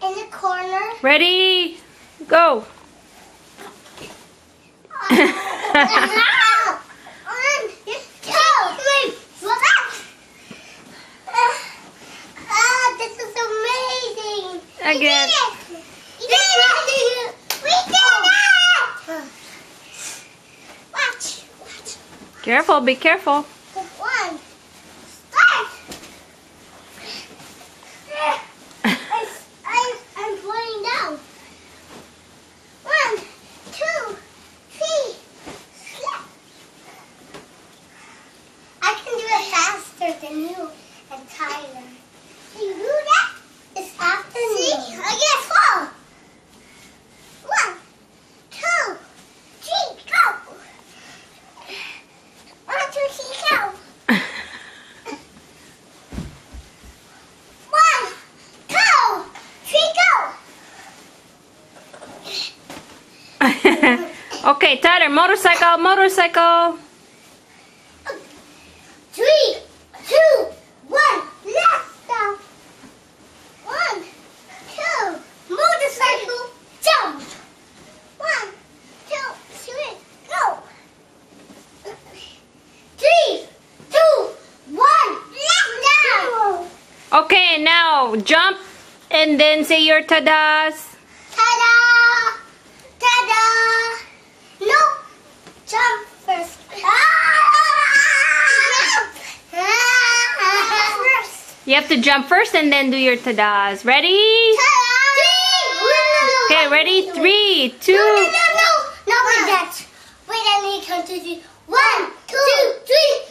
In the corner. Ready? Go. This is amazing. Again. We did it. We did it. Watch. Careful, be careful. One. Start. I'm falling down. 1, 2, 3. I can do it faster than you and Tyler. Can you do that? It's after me. See? I get 4. 1, 2, 3, go. 1, 2, 3, go. 1, 2, 3, go. Okay, Tyler, motorcycle. 3, 2, 1, let's go. 1, 2, motorcycle, jump. 1, 2, 3, go. 3, 2, 1, let's go. Okay, now jump and then say your tadas. Ta-da! Ta-da! No, jump first. You have to jump first and then do your tadas. Ready? Okay, ready? 3, 2. No, wait, that. Wait, I need to count to 3. 1, 2, 3.